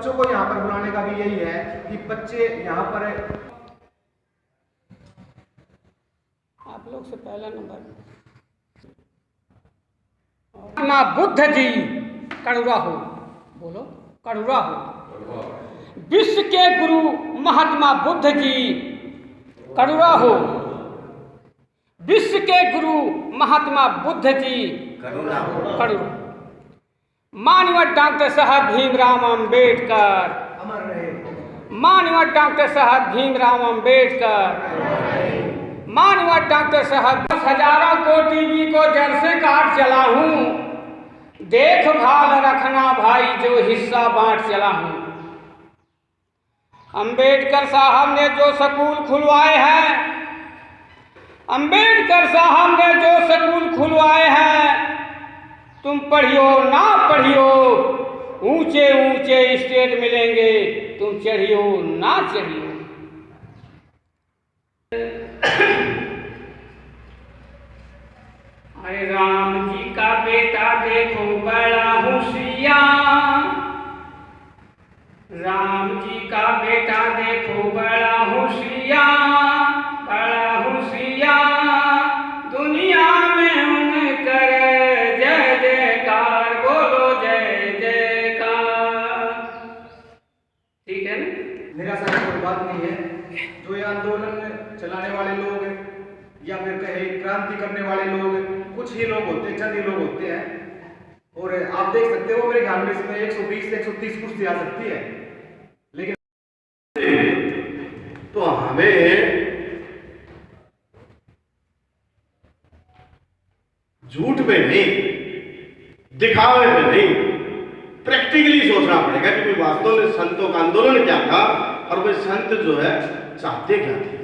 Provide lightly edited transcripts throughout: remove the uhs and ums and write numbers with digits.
बच्चों को यहाँ पर बुलाने का भी यही है कि बच्चे यहाँ पर आप लोग से पहला नंबर महात्मा बुद्ध जी कड़ुराहो, बोलो कड़ुराहो। विश्व के गुरु महात्मा बुद्ध जी कड़ुराहो। विश्व के गुरु महात्मा बुद्ध जी कड़ुराहो। माननीय डॉक्टर साहब भीमराव अंबेडकर अमर रहे। माननीय डॉक्टर साहब भीमराव अंबेडकर। माननीय डॉक्टर साहब 10,000 को टीवी को जड़ से काट चला हूँ, देखभाल रखना भाई जो हिस्सा बांट चला हूँ। अंबेडकर साहब ने जो स्कूल खुलवाए हैं, अंबेडकर साहब ने जो स्कूल खुलवाए हैं, तुम पढ़ियो ना पढ़ियो ऊंचे ऊंचे स्टेट मिलेंगे, तुम चढ़ियो ना चढ़ियो। अरे राम जी का बेटा देखो बड़ा होशियार, राम जी का बेटा देखो बड़ा होशियार, बड़ा होशियार, दुनिया में उनकर जय जयकार, बोलो जय जयकार। ठीक है ना? मेरा साथ कोई बात नहीं है। जो ये आंदोलन चलाने वाले लोग या फिर कहे क्रांति करने वाले लोग, कुछ ही लोग होते हैं, चंद ही लोग होते हैं। और आप देख सकते हो मेरे ख्याल में इसमें 120 से 130 कुर्सी आ सकती है, लेकिन तो हमें झूठ में नहीं, दिखावे में नहीं, प्रैक्टिकली सोचना पड़ेगा कि कोई वास्तव में संतों का आंदोलन क्या था और वे संत जो है चाहते क्या थे।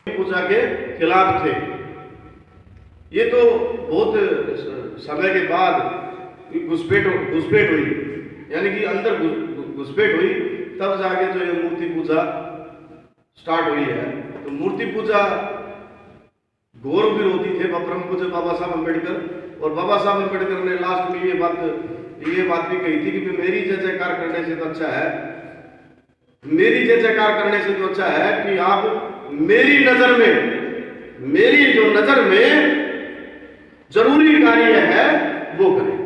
पूजा के खिलाफ थे। ये तो बहुत समय के बाद घुसपैठ हुई, यानी कि अंदर घुसपैठ हुई, तब जाके जो ये मूर्ति पूजा स्टार्ट हुई है। तो मूर्ति पूजा घोर विरोधी थे परम पूज्य बाबा साहब अम्बेडकर, और बाबा साहब अम्बेडकर ने लास्ट में ये बात भी कही थी कि मेरी जय जयकार करने से तो अच्छा है, मेरी जय जयकार करने से तो अच्छा है कि आप मेरी नजर में, मेरी जो नजर में जरूरी कार्य है वो करें।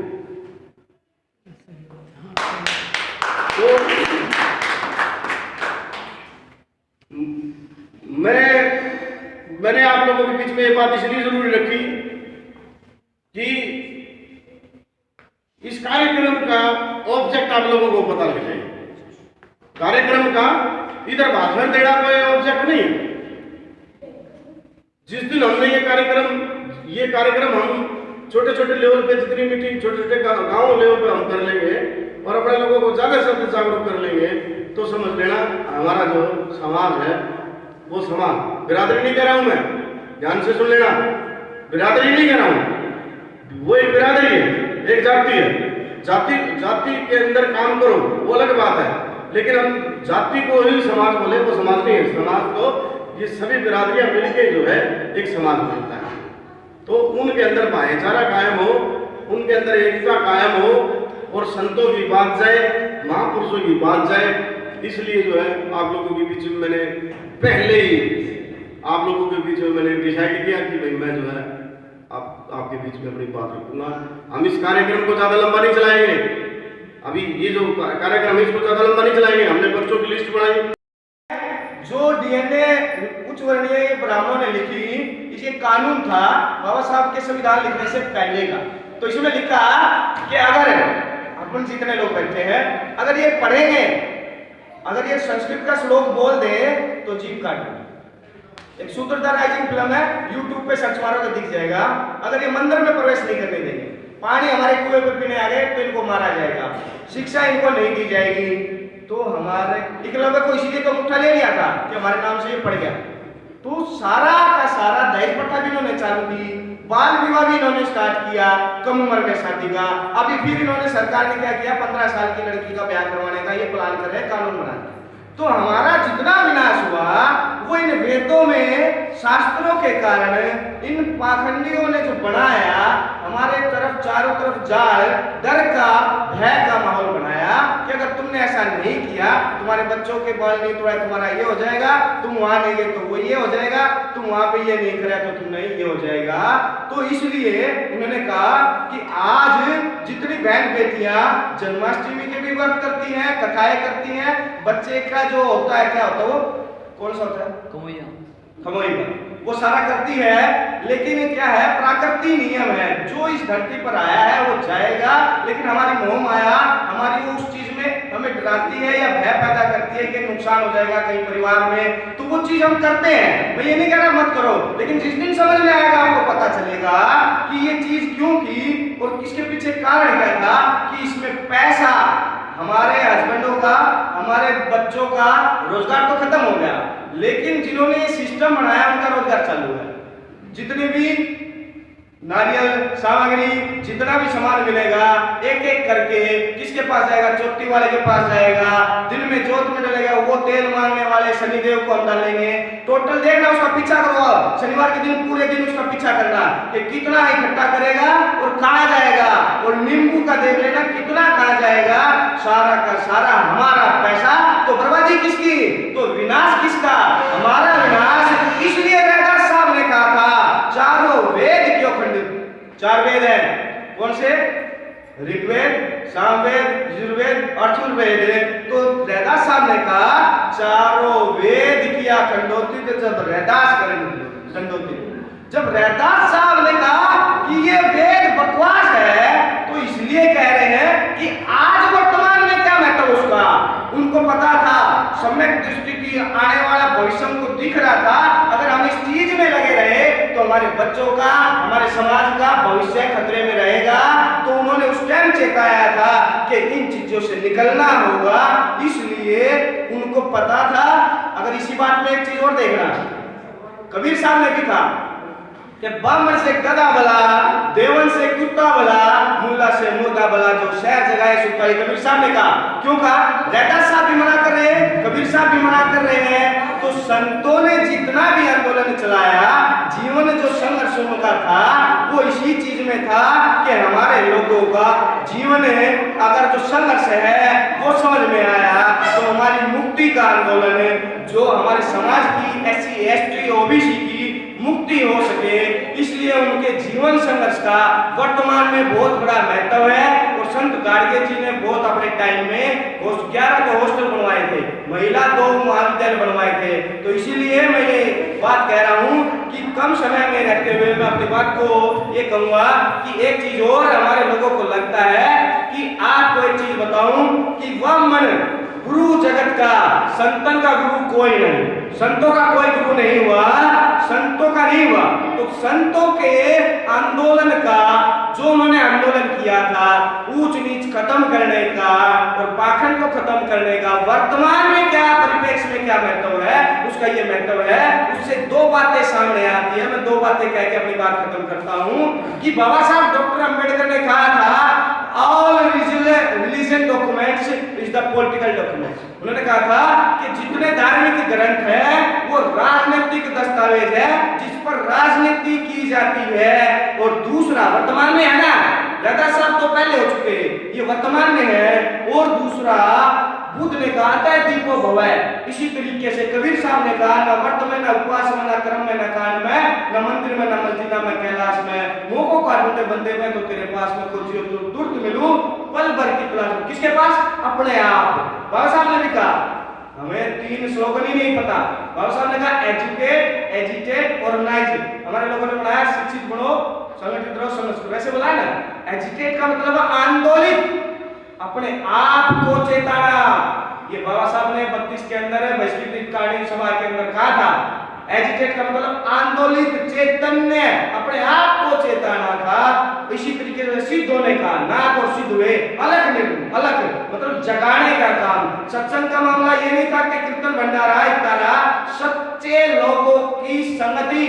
तो मैंने आप लोगों के बीच में ये बात इसलिए जरूरी रखी कि इस कार्यक्रम का ऑब्जेक्ट आप लोगों को पता लग जाए। कार्यक्रम का इधर भाषण देना कोई ऑब्जेक्ट नहीं है। जिस दिन हमने ये कार्यक्रम हम छोटे छोटे लेवल पे, जितनी मीटिंग छोटे छोटे गांव लेवल पे हम कर लेंगे और अपने लोगों को ज्यादा से ज्यादा जागरूक कर लेंगे, तो समझ लेना हमारा जो समाज है वो समाज, बिरादरी नहीं कह रहा हूं मैं, ध्यान से सुन लेना, बिरादरी नहीं कह रहा हूं, वो एक बिरादरी है, एक जाति है। जाति के अंदर काम करो वो अलग बात है, लेकिन हम जाति को ही समाज बोले वो समाज नहीं है। समाज को ये सभी बिरादरियां मिलकर जो है एक समाज बनता है। तो उनके अंदर भाईचारा कायम हो, उनके अंदर एकता कायम हो और संतों की बात जाए, महापुरुषों की बात जाए। इसलिए जो है आप लोगों के बीच में मैंने पहले ही आप लोगों के बीच में मैंने डिसाइड किया कि भाई मैं जो है आपके बीच में अपनी बात रखूंगा। हम इस कार्यक्रम को ज्यादा लंबा नहीं चलाएंगे, अभी ये जो कार्यक्रम है इसको ज्यादा लंबा नहीं चलाएंगे। हमने बच्चों की लिस्ट बनाई जो डीएनए उच्च वर्णीय ब्राह्मणों ने लिखी, ये कानून था बाबा साहब के संविधान लिखने से पहले का। तो इसमें लिखा कि अगर अपन जितने लोग बैठे हैं अगर ये पढ़ेंगे, अगर ये संस्कृत का श्लोक बोल दे तो जीभ काट। एक सूत्रधा राइजिंग फिल्म है, यूट्यूब पे सर्च मारो तो दिख जाएगा। अगर ये मंदिर में प्रवेश नहीं करने देंगे, पानी हमारे कुएं पे पीने आ गए तो इनको मारा जाएगा, शिक्षा इनको नहीं दी जाएगी। तो हमारे एकलव्य को इसीलिए तो मुठ्ठा ले लिया था कि हमारे नाम से ये पड़ गया। तो सारा का सारा दहेज प्रथा भी इन्होंने चालू की, बाल विवाह भी इन्होंने स्टार्ट किया, कम उम्र में शादी का। अभी फिर इन्होंने सरकार ने क्या किया, 15 साल की लड़की का ब्याह करवाने का ये प्लान कर रहे हैं, कानून बना। तो हमारा जितना विनाश हुआ वो इन वेदों में शास्त्रों के कारण इन पाखंडियों ने जो बनाया, हमारे तरफ चारों तरफ जाल, डर का, भय का माहौल बनाया कि अगर तुमने ऐसा नहीं किया, तुम्हारे बच्चों के बाल नहीं तोड़ा, तुम्हारा ये हो जाएगा, तुम वहां नहीं गए तो वो ये हो जाएगा, तुम वहां पे ये नहीं करा तो तुम नहीं ये हो जाएगा। तो इसलिए उन्होंने कहा कि आज जितनी बहन बेटियां जन्माष्टमी के भी व्रत करती हैं, कथाएं करती हैं, बच्चे का जो होता है, क्या होता है वो, कौन सा होता है, खमोई का, वो सारा करती है, लेकिन क्या है, प्राकृतिक नियम है, जो इस धरती पर आया है वो जाएगा। लेकिन हमारी मोह माया हमारी उस चीज में हमें डराती है या भय पैदा करती है कि नुकसान हो जाएगा कहीं परिवार में, तो वो चीज हम करते हैं। मैं ये नहीं कह रहा मत करो, लेकिन जिस दिन समझ में आएगा आपको पता चलेगा कि ये चीज क्यों की और किसके पीछे कारण क्या था, कि इसमें पैसा, हमारे हस्बैंडों का, हमारे बच्चों का रोजगार तो खत्म हो गया, लेकिन जिन्होंने ये सिस्टम बनाया उनका रोजगार चालू है। जितने भी नारियल सामग्री, जितना भी सामान मिलेगा, एक एक करके किसके पास जाएगा, चोटी वाले के पास जाएगा, दिन में जोत में डलेगा, वो तेल मांगने वाले शनिदेव को हम डालेंगे। टोटल देखना, उसका पीछा करो, शनिवार के दिन पूरे दिन उसका पीछा करना कि कितना इकट्ठा करेगा और कहाँ जाएगा, और नींबू का देख लेना कितना कहाँ जाएगा, सारा का सारा हमारा पैसा। तो बर्बादी किसकी, तो विनाश किसका, हमारा विनाश। इसलिए रैदास साहब ने कहा था चारों वेद क्यों खंडित, चार वेद है, कौन से, ऋग्वेद, सामवेद, यजुर्वेद, अथर्ववेद। तो रैदास साहब ने कहा चारों वेद किया खंडोती, तो जब रैदास करेंगे खंडोती, जब रैदास साहब ने कहा कि ये वेद बकवास है, तो इसलिए कह रहे हैं कि आज वर्तमान में क्या महत्व उसका, उनको पता था, सम्यक दृष्टि की आने वाला भविष्य को दिख रहा था। अगर हम इस चीज में लगे रहे तो हमारे बच्चों का, हमारे समाज का भविष्य खतरे में रहेगा। तो उन्होंने उस टाइम चेताया था कि इन चीजों से निकलना होगा, इसलिए उनको पता था। अगर इसी बात में एक चीज और देखना, कबीर साहब ने भी कहा कि ब्राह्मण से गधा भला, देवन से कुत्ता भला, मुल्ला से मुर्गा भला, जो शहर जगाए सुता। कबीर साहब ने कहा, क्यों कहा, रैदास साहब भी मना कर रहे हैं, कबीर साहब भी मना कर रहे हैं। तो संतों ने जितना भी आंदोलन चलाया, जीवन जो संघर्ष उनका था, वो इसी चीज में था कि हमारे लोगों का जीवन है, अगर जो संघर्ष है वो समझ में आया तो हमारी मुक्ति का आंदोलन है, जो हमारे समाज की SC ST OBC की मुक्ति हो सके। इसलिए उनके जीवन संघर्ष का वर्तमान में बहुत बड़ा महत्व है। और संत गाडगे जी ने बहुत अपने टाइम में 11 तो हॉस्टल बनवाए थे, महिला 2 महाविद्यालय बनवाए थे। तो इसीलिए मैं ये बात कह रहा हूँ कि कम समय में रहते हुए मैं अपनी बात को ये कहूँगा कि एक चीज और हमारे लोगों को लगता है कि आपको एक चीज बताऊं कि वह मन गुरु जगत का, संतन का गुरु कोई नहीं, संतों का कोई गुरु नहीं हुआ, संतों का नहीं हुआ। तो संतों के आंदोलन का, जो उन्होंने आंदोलन किया था ऊंच नीच खत्म करने का और पाखंड को खत्म करने का, वर्तमान में क्या परिप्रेक्ष्य में क्या महत्व है, उसका ये महत्व है। उससे 2 बातें सामने आती है। मैं 2 बातें कह के अपनी बात खत्म करता हूँ कि बाबा साहब डॉक्टर अंबेडकर ने कहा था all religion documents is the political documents. उन्होंने कहा था कि जितने धार्मिक ग्रंथ हैं वो राजनीतिक दस्तावेज है, जिस पर राजनीति की जाती है। और दूसरा वर्तमान में है ना, रैदास साहब तो पहले हो चुके हैं, ये वर्तमान में है। और दूसरा बुद्ध ने कहा था दीपो भवय। इसी तरीके से कबीर साहब ने कहा न वर्त में, न उपवास में, न कर्म में, न कांड में, न मंदिर में, न मस्जिद में, कैलाश में, मोको का ढूंढे बंदे में, तो तेरे पास में खोजियो तो तुरंत मिलूं, पल भर की तलाश में। किसके पास, अपने आप। बाबा साहब ने भी कहा, हमें 3 स्लोगन ही नहीं पता। बाबा साहब ने कहा एजुकेट, एजिटेट, ऑर्गेनाइज। हमारे लोगों ने बनाया शिक्षित बनो, संगठित रहो, संघर्ष करो। वैसे बोला है ना, एजिटेट का मतलब आंदोलित, अपने आप को चेताना। ये बाबा साहब ने 32 के अंदर है वैश्विक कहानी सभा के अंदर कहा था। एजिटेट का मतलब आंदोलित, चैतन्य, अपने आप को चेताना था। इसी तरीके से सिद्ध होने का, नाक और सिद्ध हुए, अलग मतलब जगाने का काम। सत्संग का मामला ये नहीं था कि कीर्तन भंडारा इत्यादि, सच्चे लोगों की संगति,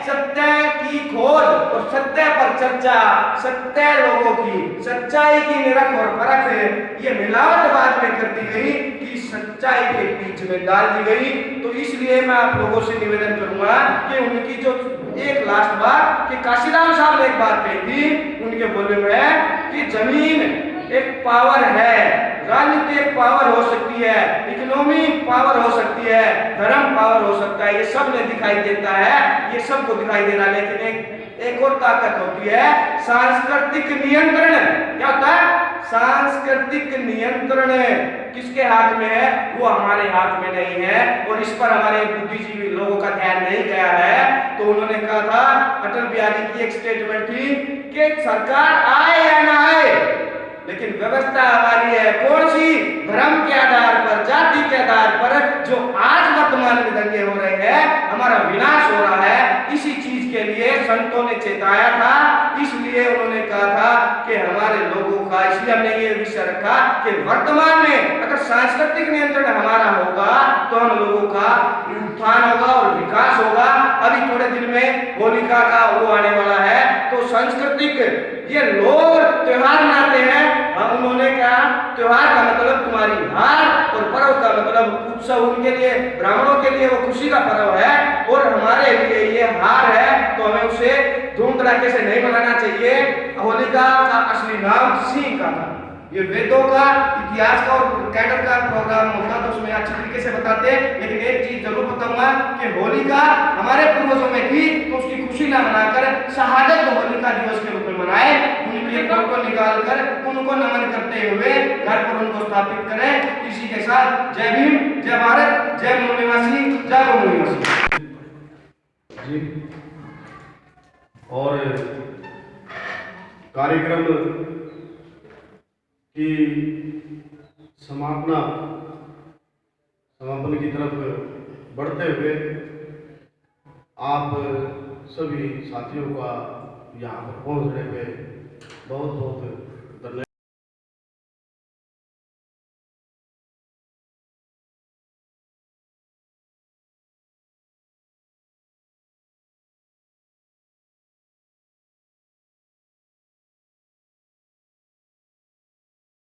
सत्य की खोज और सत्य पर चर्चा, सत्य लोगों की, सच्चाई की निरख और परख। ये मिलावट बाद में करती गई कि सच्चाई के बीच में डाल दी गई। तो इसलिए मैं आप लोगों से निवेदन करूंगा कि उनकी जो एक लास्ट बात कि काशीराम साहब ने एक बात कही थी उनके बोले में कि जमीन एक पावर है, राजनीति एक पावर हो सकती है, इकोनॉमी पावर हो सकती है, धर्म पावर हो सकता है, ये सब में दिखाई देता है, ये सबको दिखाई दे रहा है। लेकिन एक और ताकत होती है सांस्कृतिक नियंत्रण। क्या होता है? सांस्कृतिक नियंत्रण किसके हाथ में है? वो हमारे हाथ में नहीं है। और इस पर हमारे बुद्धिजीवी लोगों का ध्यान नहीं गया है। तो उन्होंने कहा था, अटल बिहारी की एक स्टेटमेंट थी कि सरकार आए या ना आए लेकिन व्यवस्था हमारी है। कौन सी? धर्म के आधार पर, जाति के आधार पर जो आज वर्तमान में दंगे हो रहे हैं, हमारा विनाश हो रहा है, इसी चीज के लिए संतों ने चेताया था। इसलिए उन्होंने कहा था कि हमारे लोगों का, इसलिए हमने ये विषय रखा कि वर्तमान में अगर सांस्कृतिक नियंत्रण हमारा होगा तो हम लोगों का उत्थान होगा और विकास होगा। अभी थोड़े दिन में होलिका का वो आने वाला है, तो सांस्कृतिक ये लोग त्योहार मनाते हैं। उन्होंने कहा त्योहार का मतलब तुम्हारी हार और पर्व का मतलब उत्सव। उनके लिए, ब्राह्मणों के लिए वो खुशी का पर्व है और हमारे लिए ये हार है। तो हमें उसे धूम धड़ाके से नहीं मनाना चाहिए। होलिका का असली नाम सिंह का था। ये वेदों का, इतिहास का और कैडर का प्रोग्राम होता तो उसमें अच्छी तरीके से बताते। लेकिन एक चीज जरूर बताऊंगा कि होलिका हमारे पूर्वजों में थी, तो उसकी खुशी ना मनाकर शहादत होलिका दिवस के रूप में मनाए। उनके फोटो निकाल कर उनको नमन करते हुए घर पर उनको स्थापित करें। इसी के साथ जय भीम, जय भारत, जय मूल निवासी, जय गौ निवासी जी। और कार्यक्रम की समापन की तरफ बढ़ते हुए आप सभी साथियों का यहाँ पर पहुँचने पे बहुत बहुत